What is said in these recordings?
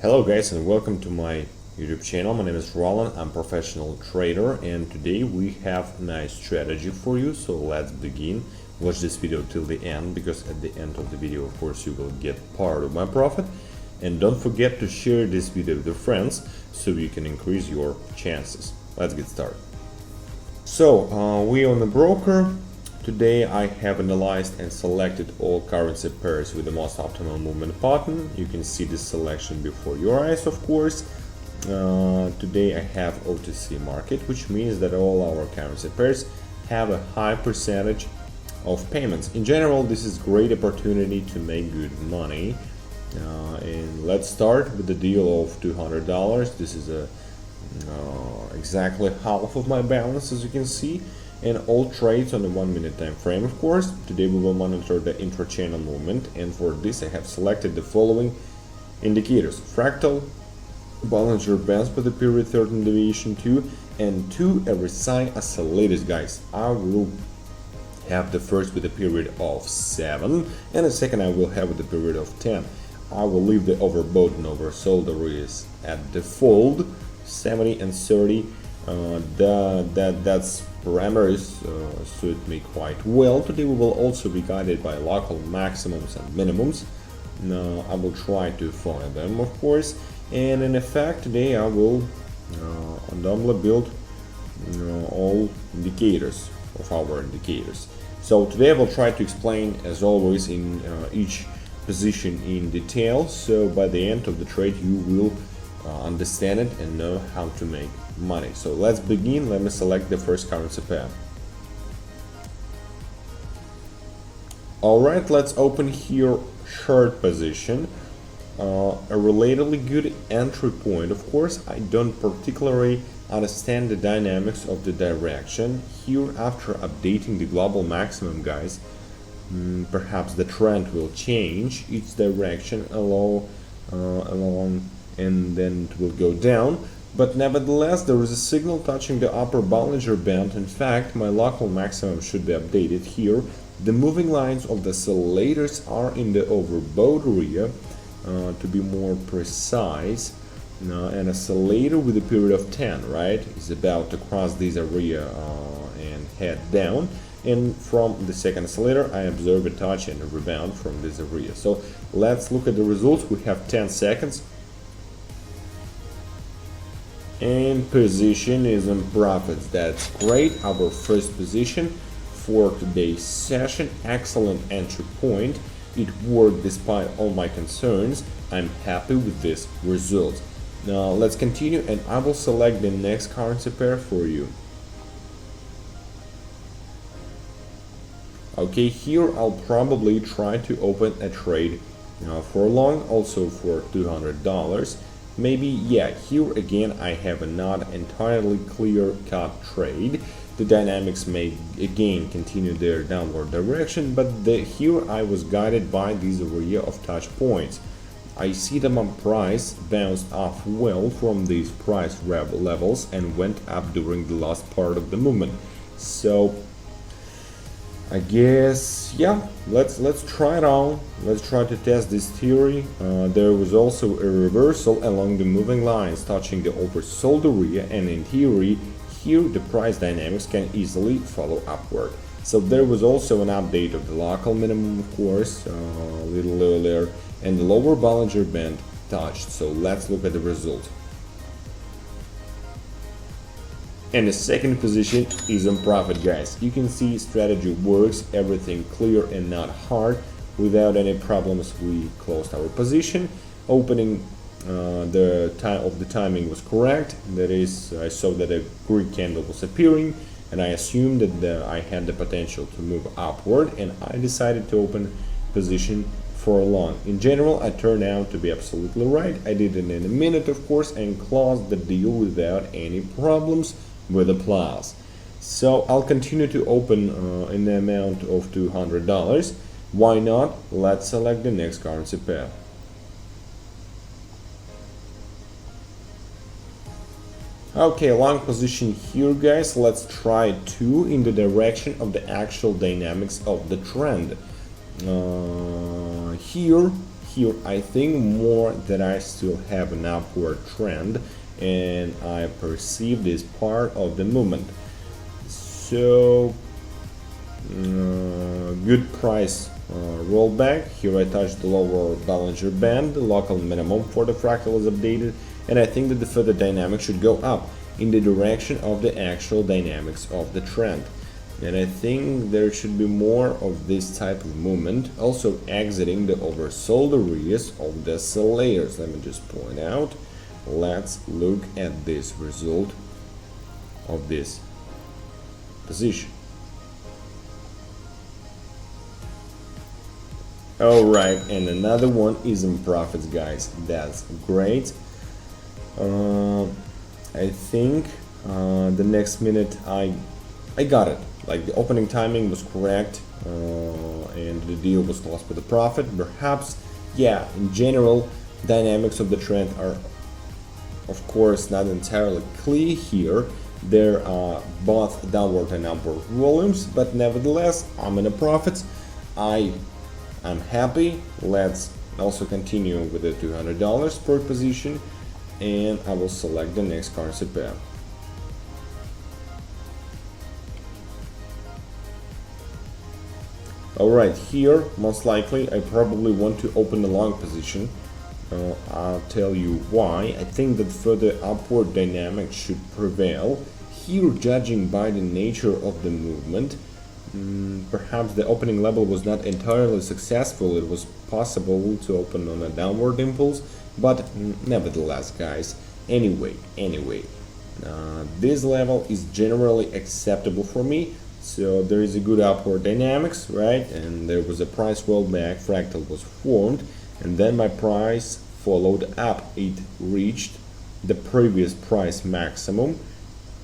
Hello guys and welcome to my YouTube channel. My name is Roland, I'm a professional trader, and today we have a nice strategy for you. So let's begin. Watch this video till the end, because at the end of the video of course you will get part of my profit. And don't forget to share this video with your friends so you can increase your chances. Let's get started. So we on the broker. Today I have analyzed and selected all currency pairs with the most optimal movement pattern. You can see this selection before your eyes, of course. Today I have OTC market, which means that all our currency pairs have a high percentage of payments. In general, this is a great opportunity to make good money. And let's start with the deal of $200. This is exactly half of my balance, as you can see. And all trades on the 1 minute time frame, of course. Today we will monitor the intra-channel movement, and for this I have selected the following indicators: fractal, Bollinger Bands with the period 13 deviation 2, and 2 RSI oscillators, guys. I will have the first with a period of 7, and the second I will have with the period of 10. I will leave the overbought and oversold areas at default, 70 and 30. That's parameters suit me quite well. Today we will also be guided by local maximums and minimums. Now I will try to find them, of course, and in effect today I will randomly build all indicators of our indicators. So today I will try to explain, as always, in each position in detail, so by the end of the trade you will understand it and know how to make money. So let's begin. Let me select the first currency pair. Alright, let's open here short position. A relatively good entry point. Of course, I don't particularly understand the dynamics of the direction here. After updating the global maximum, guys, perhaps the trend will change its direction along and then it will go down. But nevertheless, there is a signal touching the upper Bollinger Band. In fact, my local maximum should be updated here. The moving lines of the oscillators are in the overbought area, to be more precise. An oscillator with a period of 10, right, is about to cross this area and head down. And from the second oscillator, I observe a touch and a rebound from this area. So let's look at the results. We have 10 seconds. And position is in profits. That's great. Our first position for today's session. Excellent entry point. It worked despite all my concerns. I'm happy with this result. Now let's continue, and I will select the next currency pair for you. Okay, here I'll probably try to open a trade for long, also for $200. Maybe, yeah, here again I have a not entirely clear-cut trade. The dynamics may again continue their downward direction, but here I was guided by this area of touch points. I see that my price bounced off well from these price levels and went up during the last part of the movement. So I guess, yeah, let's try it on. Let's try to test this theory. There was also a reversal along the moving lines touching the oversold area, and in theory here the price dynamics can easily follow upward. So there was also an update of the local minimum, of course, a little earlier, and the lower Bollinger Band touched. So let's look at the result. And the second position is on profit, guys. You can see strategy works, everything clear and not hard. Without any problems, we closed our position. Opening the time of the timing was correct. That is, I saw that a Greek candle was appearing, and I assumed that I had the potential to move upward, and I decided to open position for long. In general, I turned out to be absolutely right. I did it in a minute, of course, and closed the deal without any problems, with applause. So I'll continue to open in the amount of $200. Why not? Let's select the next currency pair. Okay, long position here, guys. Let's try 2 in the direction of the actual dynamics of the trend. Here here I think more that I still have an upward trend and I perceive this part of the movement. So good price rollback. Here I touched the lower Bollinger Band, the local minimum for the fractal is updated, and I think that the further dynamics should go up in the direction of the actual dynamics of the trend. And I think there should be more of this type of movement, also exiting the oversold areas of the sell layers. Let me just point out. Let's look at this result of this position. Alright, and another one is in profits, guys. That's great. I think the next minute I got it. Like the opening timing was correct, and the deal was closed with a profit. Perhaps, yeah, in general, dynamics of the trend are, of course, not entirely clear here. There are both downward and upward volumes, but nevertheless, I'm in a profit. I'm happy. Let's also continue with the $200 per position, and I will select the next currency pair. Alright, here most likely I probably want to open a long position. I'll tell you why. I think that further upward dynamics should prevail. Here, judging by the nature of the movement, perhaps the opening level was not entirely successful. It was possible to open on a downward impulse, but nevertheless, guys, anyway, this level is generally acceptable for me. So there is a good upward dynamics, right? And there was a price rollback, fractal was formed, and then my price followed up. It reached the previous price maximum,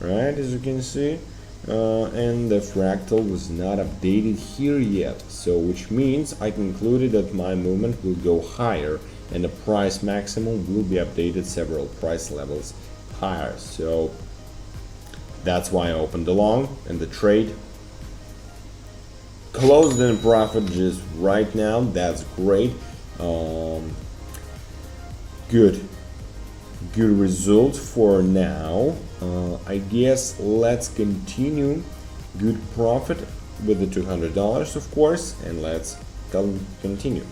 right, as you can see. And the fractal was not updated here yet, so which means I concluded that my movement will go higher and the price maximum will be updated several price levels higher. So that's why I opened the long, and the trade closed in profit just right now. That's great. Good result for now. I guess let's continue. Good profit with the $200, of course, and let's continue.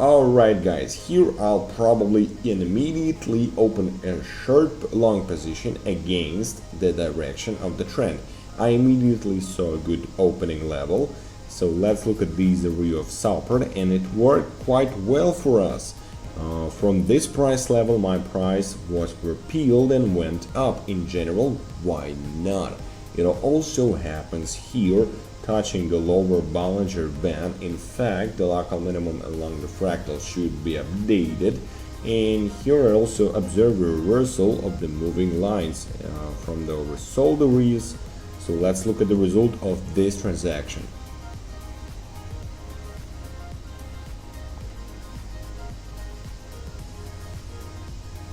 Alright, guys, here I'll probably immediately open a sharp long position against the direction of the trend. I immediately saw a good opening level, so let's look at this area of support, and it worked quite well for us. From this price level, my price was repealed and went up. In general, why not? It also happens here, touching the lower Bollinger Band. In fact, the local minimum along the fractal should be updated. And here I also observe a reversal of the moving lines from the oversold areas. So let's look at the result of this transaction.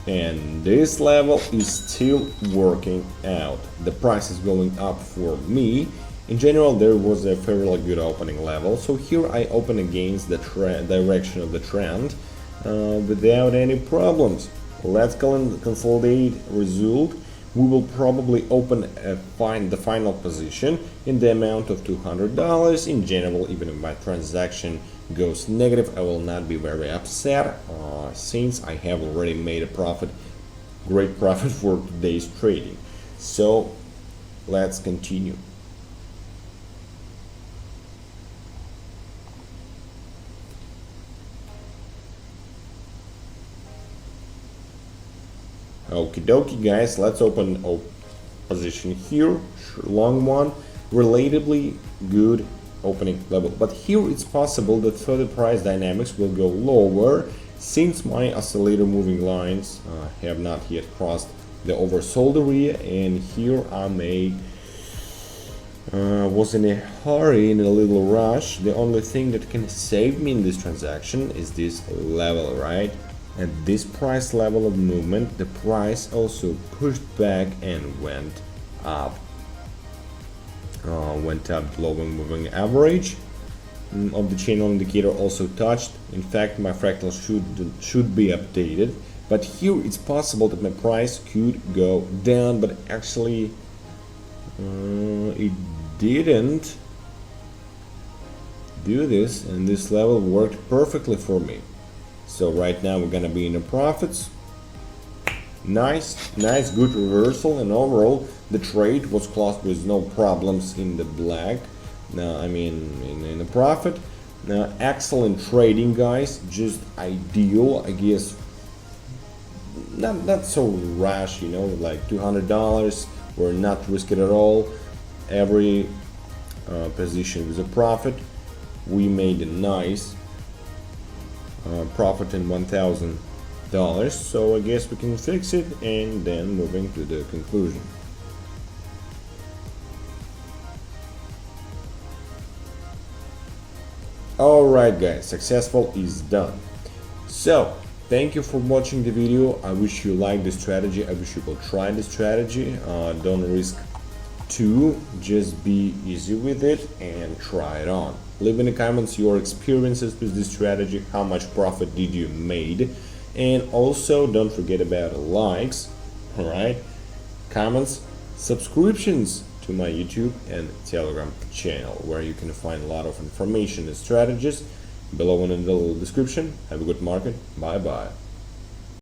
And this level is still working out. The price is going up for me. In general, there was a fairly good opening level, so here I open against the direction of the trend without any problems. Let's consolidate result. We will probably open the final position in the amount of $200. In general, even if my transaction goes negative, I will not be very upset since I have already made a profit, great profit for today's trading. So let's continue. Okie dokie, guys, let's open a position here, long one, relatively good opening level, but here it's possible that further price dynamics will go lower since my oscillator moving lines have not yet crossed the oversold area, and here I was in a hurry, in a little rush. The only thing that can save me in this transaction is this level, right? At this price level of movement, the price also pushed back and went up. went up below moving average of the channel indicator also touched. In fact, my fractal should be updated, but here it's possible that my price could go down, but actually it didn't do this, and this level worked perfectly for me. So right now we're gonna be in the profits. Nice, good reversal, and overall the trade was closed with no problems in the black. I mean in the profit. Excellent trading, guys. Just ideal, I guess. Not so rash, you know, like $200. We're not risking at all. Every position was a profit. We made a nice profit in $1,000. So I guess we can fix it, and then moving to the conclusion. Alright guys, successful is done. So thank you for watching the video. I wish you like this strategy. I wish you will try this strategy. Don't risk too, just be easy with it and try it on. Leave in the comments your experiences with this strategy, how much profit did you made, and also don't forget about likes, alright, comments, subscriptions to my YouTube and Telegram channel, where you can find a lot of information and strategies below in the little description. Have a good market. Bye bye.